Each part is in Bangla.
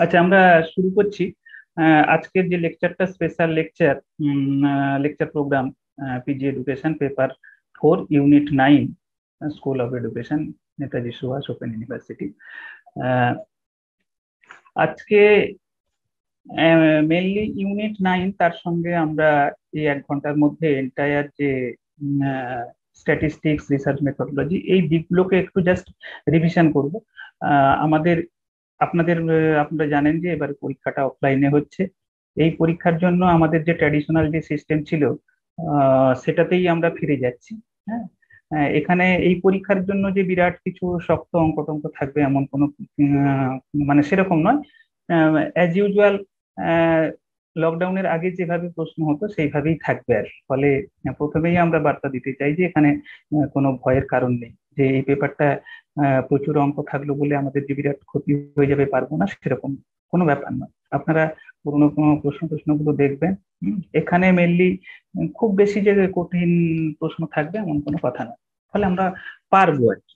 আচ্ছা, আমরা শুরু করছি। আজকের যে লেকচারটা special lecture, lecture programme, PG education paper 4 unit 9, school of education, Netaji Subhas open university. আজকে মেনলি ইউনিট 9, তার সঙ্গে আমরা এই 1 ঘন্টার মধ্যে এন্টায়ার যে স্ট্যাটিস্টিক্স, রিসার্চ মেথডোলজি, এই দিকগুলোকে একটু জাস্ট রিভিশন করব। আমাদের আপনাদের আপনারা জানেন যে এবার পরীক্ষাটা অফলাইনে হচ্ছে। এই পরীক্ষার জন্য আমাদের যে ট্র্যাডিশনাল যে সিস্টেম ছিল, সেটাতেই আমরা ফিরে যাচ্ছি। হ্যাঁ, এখানে এই পরীক্ষার জন্য যে বিরাট কিছু শক্ত অঙ্ক টঙ্ক থাকবে এমন কোনো মানে সেরকম নয়। অ্যাজ ইউজুয়াল, লকডাউনের আগে যেভাবে প্রশ্ন হতো সেইভাবেই থাকবে। আর ফলে প্রথমেই আমরা বার্তা দিতে চাই যে এখানে কোনো ভয়ের কারণ নেই যে এই পেপারটা প্রচুর অঙ্ক থাকলো বলে আমাদের যে বিরাট ক্ষতি হয়ে যাবে, পারবো না, সেরকম কোনো ব্যাপার নয়। আপনারা পুরোনো কোনো প্রশ্নগুলো দেখবেন। এখানে মেনলি খুব বেশি যে কঠিন প্রশ্ন থাকবে এমন কোনো কথা না। ফলে আমরা পারবো আর কি।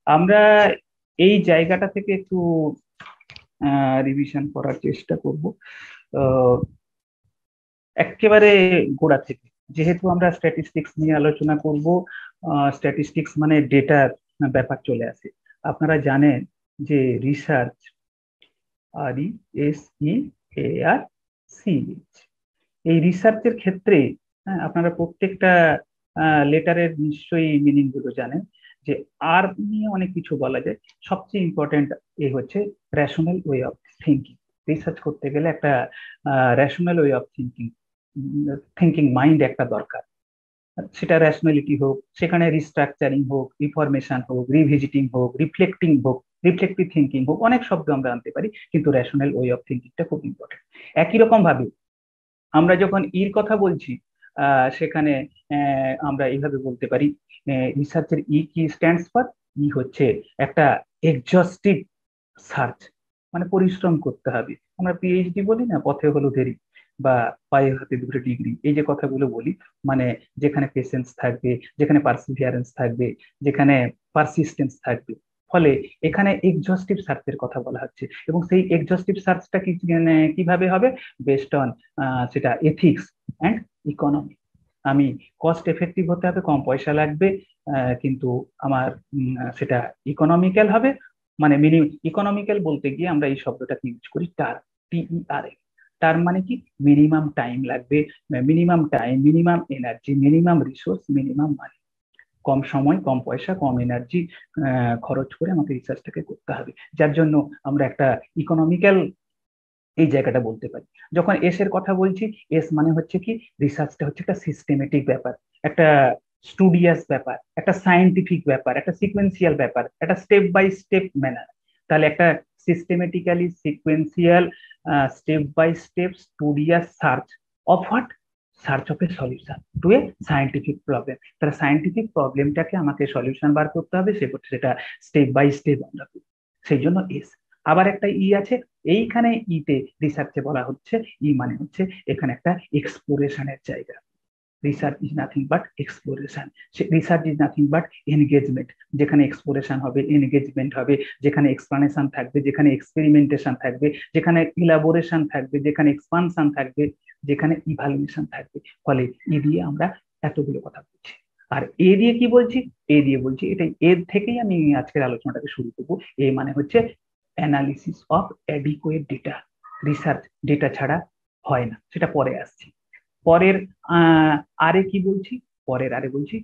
আমরা এই জায়গাটা থেকে একটু রিভিশন করার চেষ্টা করব। একেবারে গোড়া থেকে, যেহেতু আমরা স্ট্যাটিস্টিক্স নিয়ে আলোচনা করব, স্ট্যাটিস্টিক্স মানে ডেটার ব্যাপার চলে আসে। আপনারা জানেন যে রিসার্চ, RESEARCH, এই রিসার্চের ক্ষেত্রে আপনারা প্রত্যেকটা লেটারের নিশ্চয়ই মিনিং গুলো জানেন। যে আর নিয়ে অনেক কিছু বলা যায়, সবচেয়ে ইম্পর্টেন্ট এ হচ্ছে rational way of thinking. Research করতে গেলে একটা rational way of thinking, thinking mind একটা দরকার। সেটা রেশনালিটি হোক, সেখানে রিস্ট্রাকচারিং হোক, রিফরমেশন হোক, রিভিজিটিং হোক, রিফ্লেক্টিং হোক, রিফ্লেক্টিভ থিঙ্কিং হোক, অনেক শব্দ আমরা আনতে পারি, কিন্তু রেশনাল ওয়ে অফ থিঙ্কিংটা খুব ইম্পর্টেন্ট। একই রকম ভাবে আমরা যখন ইর কথা বলছি, সেখানে আমরা এইভাবে বলতে পারি, রিসার্চের ই কি স্ট্যান্ডস ফর, ই হচ্ছে একটা এক্সস্টিভ সার্চ, মানে পরিশ্রম করতে হবে। আমরা পিএইচডি বলি না, পথে হলো দেরি, বা পায়ে হাতে দুটো ডিগ্রি, এই যে কথাগুলো বলি, মানে যেখানে পেশেন্স থাকবে, যেখানে পারসিভিয়ারেন্স থাকবে, যেখানে পারসিস্টেন্স থাকবে। ফলে এখানে এক্সস্টিভ সার্চের কথা বলা হচ্ছে, এবং সেই এক্সস্টিভ সার্চটা কি কিভাবে হবে? বেসড অন সেটা এথিক্স অ্যান্ড ইকোনমি। আমি কস্ট এফেক্টিভ হতে হবে, কম পয়সা লাগবে, কিন্তু আমার সেটা ইকোনমিক্যাল হবে। মানে ইকোনমিক্যাল বলতে গিয়ে আমরা এই শব্দটা ইউজ করি টার, TERM। টার্ম মানে কি? মিনিমাম টাইম লাগবে, minimum time, minimum energy, minimum resource, minimum money. কম সময়, কম পয়সা, কম এনার্জি খরচ করে আমাকে রিসার্চটাকে করতে হবে, যার জন্য আমরা একটা ইকোনমিক্যাল এই জায়গাটা বলতে পারি। যখন এস এর কথা বলছি, এস মানে হচ্ছে কি, রিসার্চটা হচ্ছে একটা সিস্টেমেটিক ব্যাপার, একটা স্টুডিয়াস ব্যাপার, একটা সায়েন্টিফিক ব্যাপার, একটা সিকোয়েন্সিয়াল ব্যাপার, একটা স্টেপ বাই স্টেপ ম্যানার। তাহলে একটা systematically sequential, step by step studious search of what, search of a solution to a scientific problem. তাহলে সায়েন্টিফিক প্রবলেমটাকে আমাকে সলিউশন বার করতে হবে, সেটা স্টেপ বাই স্টেপ আমরা করি, সেই জন্য এস। আবার একটা ই আছে, এইখানে ইতে রিসার্চে বলা হচ্ছে, ই মানে হচ্ছে এখানে একটা এক্সপ্লোরেশনের জায়গা। Research is nothing but exploration, research is nothing but engagement. যেখানে এক্সপ্লোরেশন হবে, এনগেজমেন্ট হবে, যেখানে এক্সপ্লানেশন থাকবে, যেখানে এক্সপেরিমেন্টেশন থাকবে, যেখানে ইলাবোরেশন থাকবে, যেখানে এক্সপানশন থাকবে, যেখানে ইভালুয়েশন থাকবে। ফলে ই দিয়ে আমরা এতগুলো কথা বলছি। আর এ দিয়ে কি বলছি? এ দিয়ে বলছি, এটাই এর থেকেই আমি আজকের আলোচনাটাকে শুরু করবো। এ মানে হচ্ছে analysis of adequate data. Research data ছাড়া হয় না, সেটা পরে আসছে। পরের আরে কি বলছি? পরের আরে বলছি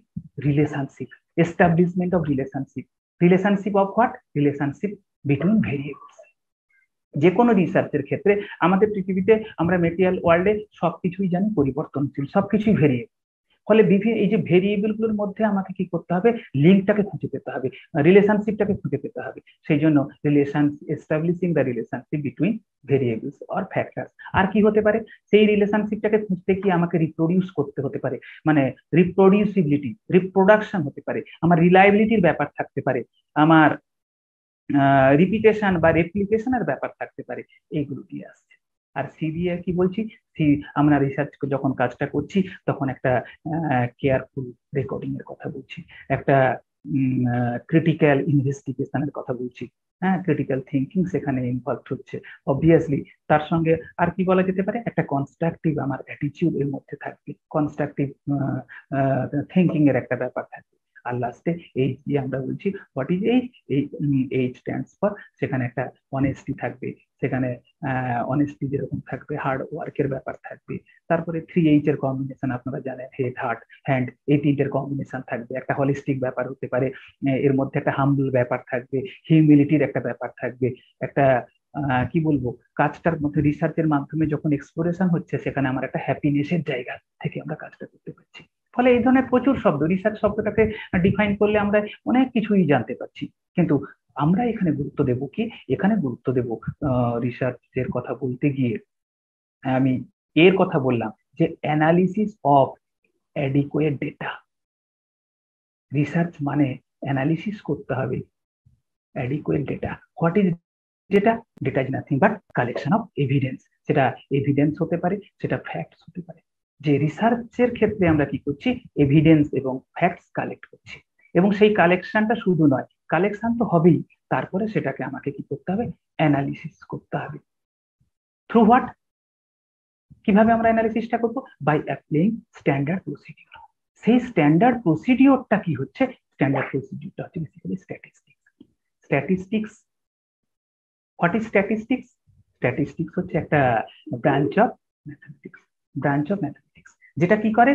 relationship, establishment of relationship. Relationship of what? Relationship between variables. যে কোনো রিসার্চের ক্ষেত্রে আমাদের পৃথিবীতে, আমরা মেটেরিয়াল ওয়ার্ল্ডে সবকিছুই জানি পরিবর্তনশীল, সবকিছুই ভেরিয়েবল। ফলে বিভিন্ন এই যে ভেরিয়েবল গুলোর মধ্যে আমাকে কি করতে হবে, লিঙ্কটাকে খুঁজে পেতে হবে, রিলেশনশিপটাকে খুঁজে পেতে হবে। সেই জন্য relation establishing the relationship between variables or factors. আর কি হতে পারে, সেই রিলেশনশিপটাকে খুঁজতে কি আমাকে রিপ্রোডিউস করতে হতে পারে, মানে রিপ্রোডিউসিবিলিটি, রিপ্রোডাকশন হতে পারে, আমার রিলায়েবিলিটির ব্যাপার থাকতে পারে, আমার রিপিটেশন বা রেপ্লিকেশনের ব্যাপার থাকতে পারে। এইগুলো দিয়ে আসছে। আর সি দিয়ে কি বলছি, সি আমরা রিসার্চ যখন কাজটা করছি তখন একটা কেয়ারফুল রেকর্ডিং এর কথা বলছি, একটা ক্রিটিক্যাল ইনভেস্টিগেশনের কথা বলছি। হ্যাঁ, ক্রিটিক্যাল থিঙ্কিং সেখানে ইনভলভ হচ্ছে অবভিয়াসলি। তার সঙ্গে আর কি বলা যেতে পারে, একটা কনস্ট্রাকটিভ আমার অ্যাটিটিউড এর মধ্যে থাকবে, কনস্ট্রাকটিভ থিঙ্কিং এর একটা ব্যাপার থাকবে। আর লাস্টে এই যে আমরা বলছি হোয়াট ইজ এইচ, এই এইচ স্ট্যান্ডস ফর, সেখানে একটা অনেস্টি থাকবে, সেখানে অনেস্টি যেরকম থাকবে হার্ড ওয়ার্কের ব্যাপার থাকবে। তারপরে 3H এর কম্বিনেশন আপনারা জানেন, হেড হার্ট হ্যান্ড, এই তিনটের কম্বিনেশন থাকবে, একটা হলিস্টিক ব্যাপার হতে পারে। এর মধ্যে একটা হাম্বল ব্যাপার থাকবে, হিউমিলিটির একটা ব্যাপার থাকবে, একটা কি বলবো, কাজটার মধ্যে রিসার্চের মাধ্যমে যখন এক্সপ্লোরেশন হচ্ছে সেখানে আমার একটা হ্যাপিনেসের জায়গা থেকে আমরা কাজটা করতে পারছি। ফলে এই ধরনের প্রচুর শব্দ, রিসার্চ শব্দটাকে ডিফাইন করলে আমরা অনেক কিছুই জানতে পারছি। কিন্তু আমরা এখানে গুরুত্ব দেব কি, এখানে গুরুত্ব দেব রিসার্চের কথা বলতে গিয়ে আমি এর কথা বললাম যে analysis of adequate data. Research মানে অ্যানালিসিস করতে হবে adequate data. What is data? Data is nothing but collection of evidence. সেটা এভিডেন্স হতে পারে, সেটা ফ্যাক্টস হতে পারে। যে রিসার্চের ক্ষেত্রে আমরা কি করছি, এভিডেন্স এবং ফ্যাক্টস কালেক্ট করছি, এবং সেই কালেকশনটা শুধু নয়, কালেকশন তো হবেই, তারপরে সেটাকে আমাকে কি করতে হবে, অ্যানালিসিস করতে হবে। Through what? কিভাবে আমরা অ্যানালিসিসটা করবো? By applying standard procedure. সেই স্ট্যান্ডার্ড প্রসিডিউরটা কি হচ্ছে, স্ট্যান্ডার্ড প্রসিডিউরটা হচ্ছে basically statistics. Statistics, what is statistics? Statistics হচ্ছে একটা branch of mathematics, branch of mathematics, যেটা কি করে,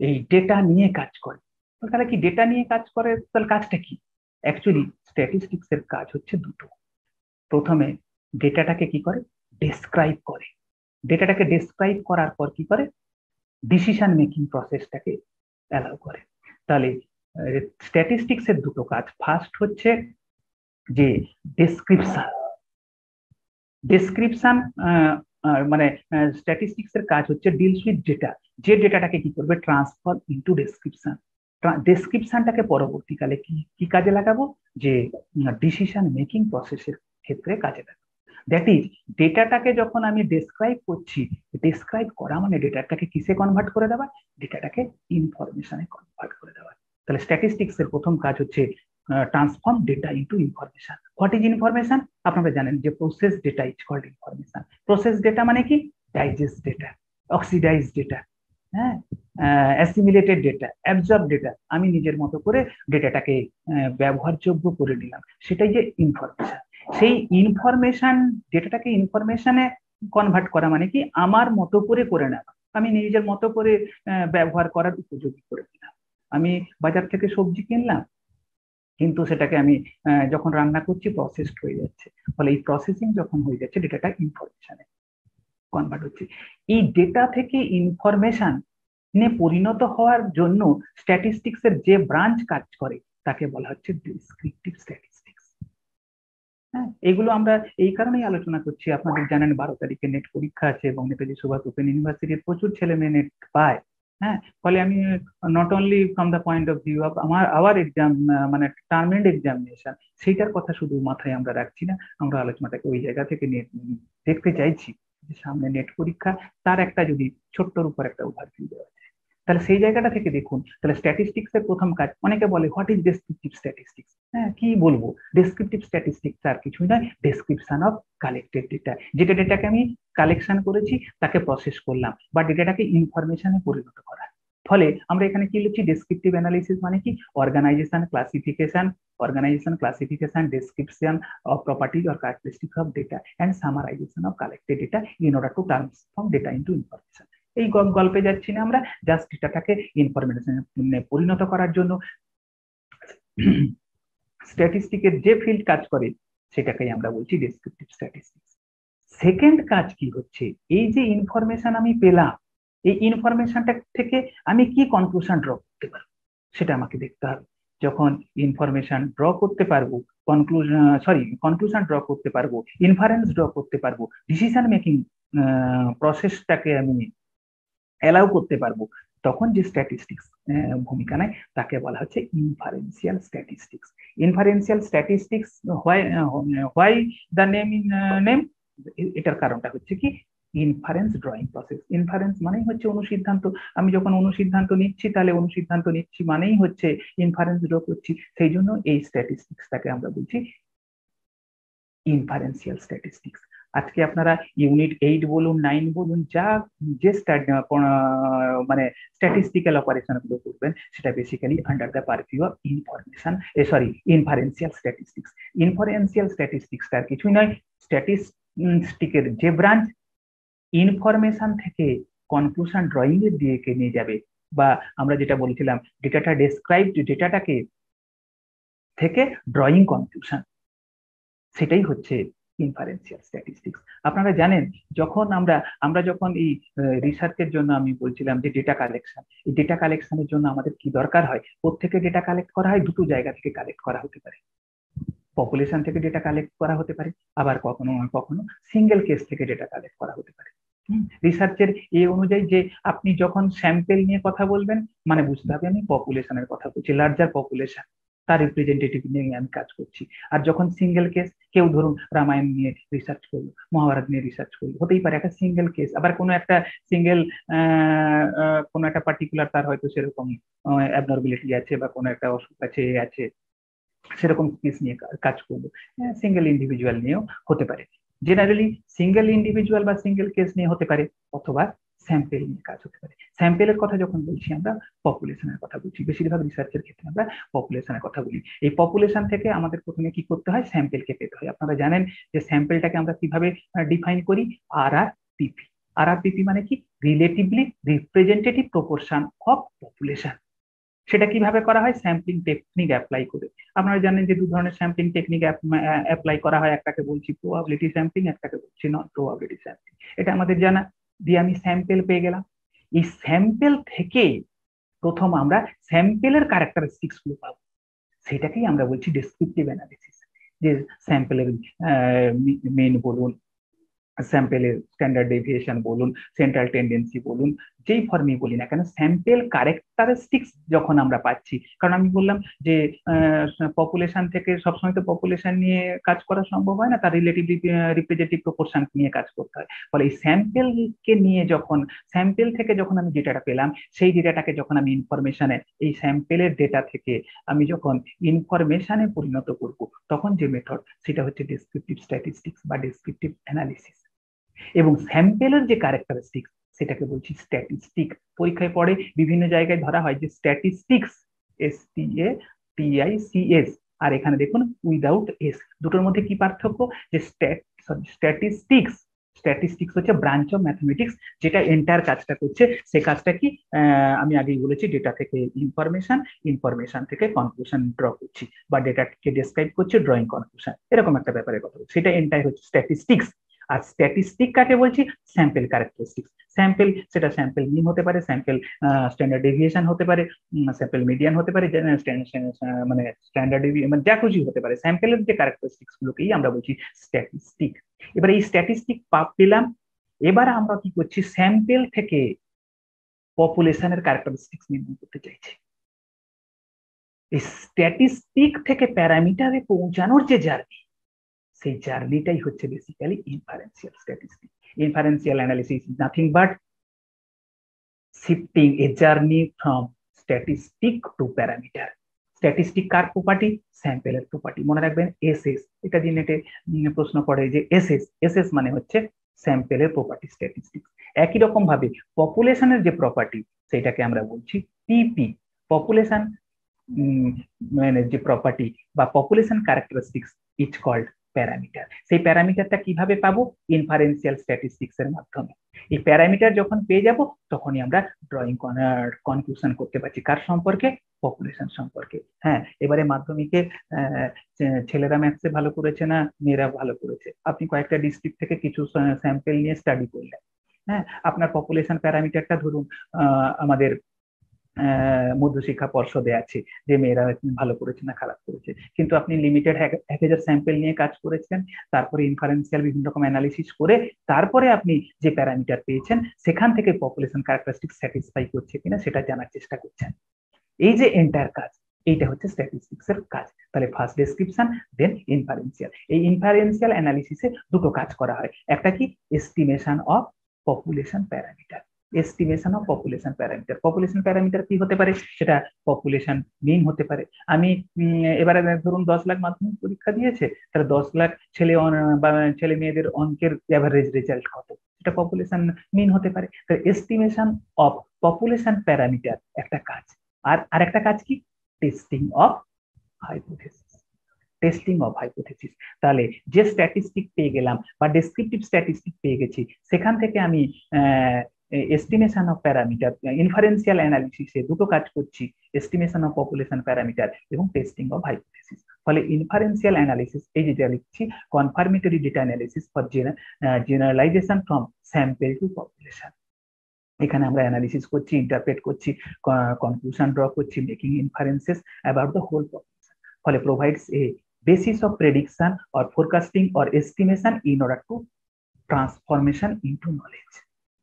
এই ডেটা নিয়ে কাজ করে। তাহলে কি ডেটা নিয়ে কাজ করে, তাহলে কাজটা কি? অ্যাকচুয়ালি স্ট্যাটিস্টিক্স এর কাজ হচ্ছে দুটো। প্রথমে ডেটাটাকে কি করে, ডেসক্রাইব করে। ডেটাটাকে ডেসক্রাইব করার পর কি করে, ডিসিশন মেকিং প্রসেসটাকে অ্যালাউ করে। তাহলে স্ট্যাটিস্টিক্স এর দুটো কাজ। ফার্স্ট হচ্ছে যে ডেসক্রিপশন। ডেসক্রিপশন মানে স্ট্যাটিস্টিক্স এর কাজ হচ্ছে ডিলস উইথ ডেটা, যে ডেটাটাকে কি করবে, ট্রান্সফার ইনটু ডেসক্রিপশন। ডেসক্রিপশনটাকে পরবর্তীকালে কি কি কাজে লাগাবো, যে ডিসিশন মেকিং প্রসেসের ক্ষেত্রে কাজে লাগাবো। দ্যাট ইজ, ডেটাটাকে যখন আমি ডেসক্রাইব করছি, ডেসক্রাইব করা মানে ডেটাটাকে কিসে কনভার্ট করে দেওয়া, ডেটাটাকে ইনফরমেশনে কনভার্ট করে দেওয়া। তাহলে স্ট্যাটিস্টিক্স এর প্রথম কাজ হচ্ছে transform data into information. What is information? আপনারা জানেন যে process data is called information. Process data মানে কি, ডাইজেস্ট ডেটা, অক্সিডাইজ ডেটা, হ্যাঁ, অ্যাসিমিলেটেড ডেটা, অ্যাবজর্ব ডেটা। আমি নিজের মতো করে ডেটাটাকে ব্যবহারযোগ্য করে নিলাম, সেটাই যে ইনফরমেশন। সেই ইনফরমেশন, ডেটাটাকে ইনফরমেশনে কনভার্ট করা মানে কি, আমার মতো করে নেওয়া, আমি নিজের মতো করে ব্যবহার করার উপযোগী করে নিলাম। আমি বাজার থেকে সবজি কিনলাম, কিন্তু সেটাকে আমি যখন রান্না করছি প্রসেসড হয়ে যাচ্ছে। ফলে এই প্রসেসিং যখন হয়ে যাচ্ছে, ডেটাটা ইনফরমেশনে কনভার্ট হচ্ছে। এই ডেটা থেকে ইনফরমেশন নে পরিণত হওয়ার জন্য স্ট্যাটিস্টিক্স এর যে ব্রাঞ্চ কাজ করে তাকে বলা হচ্ছে ডেসক্রিপটিভ স্ট্যাটিস্টিক্স। হ্যাঁ, এগুলো আমরা এই কারণেই আলোচনা করছি। আপনাদের জানেন 12 তারিখে নেট পরীক্ষা আছে, এবং নেতাজি সুভাষ ওপেন ইউনিভার্সিটির প্রচুর ছেলে মেয়ে নেট পায়। হ্যাঁ, ফলে আমি not only from the point of view of our exam, মানে টার্ম এন্ড এক্সামিনেশন, সেইটার কথা শুধু মাথায় আমরা রাখছি না, আমরা আলোচনাটাকে ওই জায়গা থেকে দেখতে চাইছি যে সামনে নেট পরীক্ষা, তার একটা যদি ছোট্টর উপর একটা ওভারভিউ দেওয়া যায়। তাহলে সেই জায়গাটা থেকে দেখুন, তাহলে স্ট্যাটিস্টিক্স এর প্রথম কাজ, অনেকে বলে হোয়াট ইজ ডেসক্রিপটিভ স্ট্যাটিস্টিক্স। হ্যাঁ, কি বলবো, ডেসক্রিপটিভ স্ট্যাটিস্টিক্স আর কিছুই নয়, ডেসক্রিপশন অফ কালেক্টেড ডেটা। যেটা ডেটাকে আমি কালেকশন করেছি, তাকে প্রসেস করলাম, বা ডেটাটাকে ইনফরমেশনে পরিণত করা। ফলে আমরা এখানে কি লিখছি, ডেসক্রিপটিভ অ্যানালিসিস মানে কি, organisation, classification, description of properties or characteristics of data and summarisation of collected data in order to transform data into information. এই গল্পে যাচ্ছি না আমরা, জাস্ট ডেটাটাকে ইনফরমেশনে পরিণত করার জন্য স্ট্যাটিস্টিকের যে ফিল্ড কাজ করে সেটাকেই আমরা বলছি ডেসক্রিপটিভ স্ট্যাটিস্টিক্স। সেকেন্ড কাজ কি হচ্ছে, এই যে ইনফরমেশন আমি পেলাম, এই ইনফরমেশনটা থেকে আমি কি কনক্লুশন ড্র করতে পারবো সেটা আমাকে দেখতে হবে। যখন ইনফরমেশন ড্র করতে পারবো, কনক্লুশন ড্র করতে পারবো, ইনফারেন্স ড্র করতে পারবো, ডিসিশন মেকিং প্রসেসটাকে আমি অ্যালাউ করতে পারবো, তখন যে স্ট্যাটিস্টিক্স ভূমিকা নেয় তাকে বলা হচ্ছে inferential statistics. Inferential statistics why the name in name, এটার কারণটা হচ্ছে কি ইনফারেন্স ড্রয়িং প্রসেস। ইনফারেন্স মানেই হচ্ছে অনুসিদ্ধান্ত। আমি যখন অনুসিদ্ধান্ত নিচ্ছি তাহলে অনুসিদ্ধান্ত নিচ্ছি মানেই হচ্ছে ইনফারেন্স ড্র করছি। সেই জন্য এই স্ট্যাটিস্টিক্সটাকে আমরা বলছি ইনফারেন্সিয়াল স্ট্যাটিস্টিক্স। আজকে আপনারা ইউনিট 8 বলুন, 9 বলুন, যা যে মানে স্ট্যাটিস্টিক্যাল অপারেশন গুলো করবেন সেটা basically under the পারভিউ of inferential statistics. Inferential statistics তার কিছুই নয়, স্ট্যাটিস্টিকের যে ব্রাঞ্চ ইনফরমেশন থেকে কনক্লুশন ড্রয়িং এর দিকে নিয়ে যাবে, বা আমরা যেটা বলছিলাম ডেটাটা ডেসক্রাইবড ডেটাটাকে থেকে ড্রয়িং কনক্লুশন, সেটাই হচ্ছে ইনফারেন্সিয়াল স্ট্যাটিস্টিক্স। আপনারা জানেন যখন আমরা যখন এই রিসার্চের জন্য আমি বলছিলাম যে ডেটা কালেকশন, এই ডেটা কালেকশনের জন্য আমাদের কি দরকার হয়, প্রত্যেকে ডেটা কালেক্ট করা হয় দুটো জায়গা থেকে কালেক্ট করা হতে পারে। পপুলেশন থেকে ডেটা কালেক্ট করা হতে পারে, আবার কখনো কখনো সিঙ্গেল কেস থেকে ডেটা কালেক্ট করা হতে পারে। রিসার্চের এই অনুযায়ী যে আপনি যখন স্যাম্পেল নিয়ে কথা বলবেন মানে বুঝতে হবে আমি পপুলেশনের কথা বলছি, লার্জার পপুলেশন, তার রিপ্রেজেন্টেটিভ নিয়ে আমি কাজ করছি। আর যখন সিঙ্গেল কেস, কেউ ধরুন রামায়ণ নিয়ে রিসার্চ করলো, মহাভারত নিয়ে রিসার্চ করলো, হতেই পারে একটা সিঙ্গেল কেস। আবার কোনো একটা সিঙ্গেল কোনো একটা পার্টিকুলার তার হয়তো সেরকম অ্যাবনর্মালিটি আছে বা কোনো একটা অসুখ আছে সেরকম কেস নিয়ে কাজ করবো। সিঙ্গেল ইন্ডিভিজুয়াল নিয়েও হতে পারে, জেনারেলি সিঙ্গেল ইন্ডিভিজুয়াল বা সিঙ্গেল কেস নিয়ে হতে পারে, অথবা স্যাম্পেল নিয়ে কাজ হতে পারে। স্যাম্পেলের কথা যখন বলছি আমরা পপুলেশনের কথা বলছি, বেশিরভাগ রিসার্চের ক্ষেত্রে আমরা পপুলেশনের কথা বলি। এই পপুলেশন থেকে আমাদের প্রথমে কি করতে হয়, স্যাম্পেলকে পেতে হয়। আপনারা জানেন যে স্যাম্পেলটাকে আমরা কিভাবে ডিফাইন করি, RRPP। RRPP মানে কি, relatively representative proportion of population. সেটা কিভাবে করা হয়, স্যাম্পলিং টেকনিক অ্যাপ্লাই করে। আপনারা জানেন যে দু ধরনের স্যাম্পলিং টেকনিক অ্যাপ্লাই করা হয়, একটাকে বলছি প্রবাবিলিটি স্যাম্পলিং, একটাকে বলছি নন প্রবাবিলিটি স্যাম্পলিং। এটা আমাদের জানা। দিয়ে আমি স্যাম্পেল পেয়ে গেলাম, এই স্যাম্পেল থেকে প্রথম আমরা স্যাম্পেলের ক্যারেক্টারিস্টিক্স গুলো পাবো, সেটাকেই আমরা বলছি ডেসক্রিপটিভ অ্যানালিসিস। যে স্যাম্পেলের মেন বলুন, স্যাম্পেলের স্ট্যান্ডার্ড ডেভিয়েশন বলুন, সেন্ট্রাল টেন্ডেন্সি বলুন, যেই ফর্মই বলি না কেন, স্যাম্পেল ক্যারেক্টারিস্টিক্স যখন আমরা পাচ্ছি, কারণ আমি বললাম যে পপুলেশন থেকে সবসময় তো পপুলেশন নিয়ে কাজ করা সম্ভব হয় না, তার রিলেটিভলি রিপ্রেজেন্টেটিভ প্রপোর্শন নিয়ে কাজ করতে হয়। ফলে এই স্যাম্পেলকে নিয়ে যখন, স্যাম্পেল থেকে যখন আমি ডেটাটা পেলাম, সেই ডেটাটাকে যখন আমি ইনফরমেশনে, এই স্যাম্পেলের ডেটা থেকে আমি যখন ইনফরমেশনে পরিণত করব, তখন যে মেথড সেটা হচ্ছে ডেসক্রিপটিভ স্ট্যাটিস্টিক্স বা ডেসক্রিপটিভ অ্যানালিসিস। এবং স্যাম্পেলের যে ক্যারেক্টারিস্টিক্স সেটাকে বলছি স্ট্যাটিস্টিক। পরীক্ষায় পড়ে বিভিন্ন জায়গায় ধরা হয় যে স্ট্যাটিস্টিক্স, STATICS, আর এখানে দেখুন উইদাউট এস। দুটোর মধ্যে কি পার্থক্য, যে স্ট্যাটিস্টিক্স, স্ট্যাটিস্টিক্স হচ্ছে ব্রাঞ্চ অফ ম্যাথমেটিক্স, যেটা এন্টায়ার কাজটা করছে। সে কাজটা কি, আমি আগেই বলেছি, ডেটা থেকে ইনফরমেশন, ইনফরমেশন থেকে কনক্লুশন ড্র করছি, বা ডেটাকে ডেসক্রাইব করছে, ড্রয়িং কনক্লুশন, এরকম একটা ব্যাপারের কথা বলছি, সেটা এন্টায়ার হচ্ছে স্ট্যাটিস্টিক্স। আর স্ট্যাটিস্টিক কাকে বলছি, স্যাম্পেল ক্যারেক্টারিস্টিক্স। স্যাম্পেল, সেটা স্যাম্পেল মিন হতে পারে, স্যাম্পেল স্ট্যান্ডার্ড ডেভিয়েশন হতে পারে, স্যাম্পেল মিডিয়ান হতে পারে, মানে স্ট্যান্ডার্ড মানে যা খুশি হতে পারে। স্যাম্পেলের যে ক্যারেক্টারিস্টিক্স গুলোকেই আমরা বলছি স্ট্যাটিস্টিক। এবার এই স্ট্যাটিস্টিক পেলাম, এবার আমরা কি করছি, স্যাম্পেল থেকে পপুলেশনের ক্যারেক্টারিস্টিক্স নির্ণয় করতে চাইছি। এই স্ট্যাটিস্টিক থেকে প্যারামিটারে পৌঁছানোর যে জার্নি, সেই জার্নিটাই হচ্ছে basically inferential statistic. Inferential analysis is nothing but shifting a journey from statistic to parameter. Statistic কার প্রপার্টি, স্যাম্পেলের প্রপার্টি। মনে রাখবেন এসএস, এটা দিয়ে নেটে প্রশ্ন করে যে এসএস, এসএস মানে হচ্ছে স্যাম্পেলের প্রপার্টি স্ট্যাটিস্টিক্স। একই রকম ভাবে পপুলেশনের যে প্রপার্টি সেটাকে আমরা বলছি পিপি, পপুলেশন মানে যে প্রপার্টি বা population characteristics is called parameter. সেই প্যারামিটারটা কিভাবে পাবো, ইনফারেন্সিয়াল স্ট্যাটিস্টিক্স এর মাধ্যমে। এই প্যারামিটার যখন পেয়ে যাব, তখনই আমরা ড্রয়িং কনক্লুশন করতে পারছি, কার সম্পর্কে, পপুলেশন সম্পর্কে। হ্যাঁ, এবারে মাধ্যমিকে ছেলেরা ম্যাথসে ভালো করেছে না মেয়েরা ভালো করেছে, আপনি কয়েকটা ডিস্ট্রিক্ট থেকে কিছু স্যাম্পেল নিয়ে স্টাডি করলেন, হ্যাঁ, আপনার পপুলেশন প্যারামিটারটা ধরুন আমাদের মধ্যশিক্ষা পর্ষদে আছে যে মেয়েরা ভালো করেছে না খারাপ করেছে, কিন্তু আপনি লিমিটেড 1000 স্যাম্পেল নিয়ে কাজ করেছেন, তারপরে ইনফারেন্সিয়াল বিভিন্ন রকম অ্যানালিসিস করে তারপরে আপনি যে প্যারামিটার পেয়েছেন সেখান থেকে পপুলেশন ক্যারেক্টারিস্টিক স্যাটিসফাই করছে কিনা সেটা জানার চেষ্টা করছেন। এই যে এন্টায়ার কাজ, এইটা হচ্ছে স্ট্যাটিস্টিক্স এর কাজ। তাহলে ফার্স্ট ডেসক্রিপশন, দেন ইনফারেন্সিয়াল। এই ইনফারেন্সিয়াল অ্যানালিসিসে দুটো কাজ করা হয়, একটা কি estimation of population parameter. Estimation of population parameter, population parameter কি হতে পারে, সেটা পপুলেশন মিন হতে পারে। আমি এবারে ধরুন 10 লাখ মাধ্যমিক পরীক্ষা দিয়েছে, তাহলে 10 লাখ ছেলে বা ছেলে মেয়েদের অঙ্কের এভারেজ রেজাল্ট কত, সেটা পপুলেশন মিন হতে পারে। এস্টিমেশন অফ পপুলেশন প্যারামিটার একটা কাজ। আর আরেকটা কাজ কি, testing of hypothesis. Testing of hypothesis, তাহলে যে স্ট্যাটিস্টিক পেয়ে গেলাম বা ডেসক্রিপটিভ স্ট্যাটিস্টিক পেয়ে গেছি, সেখান থেকে আমি এস্টিমেশন অফ প্যারামিটার, ইনফারেন্সিয়াল অ্যানালিসিসে দুটো কাজ করছি, এস্টিমেশন অফ পপুলেশন প্যারামিটার এবং টেস্টিং অফ হাইপোথেসিস। ফলে ইনফারেন্সিয়াল অ্যানালিসিস, এই যেটা লিখছি, confirmatory data analysis for generalisation from sample to population. এখানে আমরা অ্যানালিসিস করছি, ইন্টারপ্রেট করছি, কনক্লুশন ড্র করছি, making inferences about the whole population. ফলে provides a basis of prediction or forecasting or estimation in order to transformation into knowledge।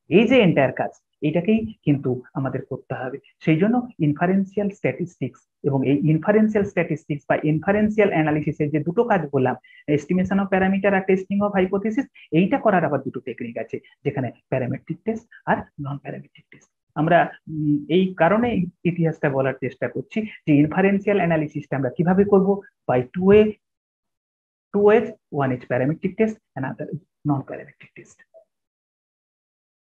এই যে এন্টায়ার কাজ, এইটাকেই কিন্তু আমাদের করতে হবে। সেই জন্য ইনফারেন্সিয়াল স্ট্যাটিস্টিক্স এবং এই ইনফারেন্সিয়াল স্ট্যাটিস্টিক্স বা ইনফারেন্সিয়াল অ্যানালিসিসের যে দুটো কাজ বললাম, এস্টিমেশন অফ প্যারামিটার আর টেস্টিং অফ হাইপোথিসিস, এইটা করার আবার দুটো টেকনিক আছে, যেখানে প্যারামেট্রিক টেস্ট আর নন প্যারামেট্রিক টেস্ট। আমরা এই কারণে ইতিহাসটা বলার চেষ্টা করছি যে ইনফারেন্সিয়াল অ্যানালিসিসটা আমরা কিভাবে করব, by two ways, one is parametric test, another is non-parametric test।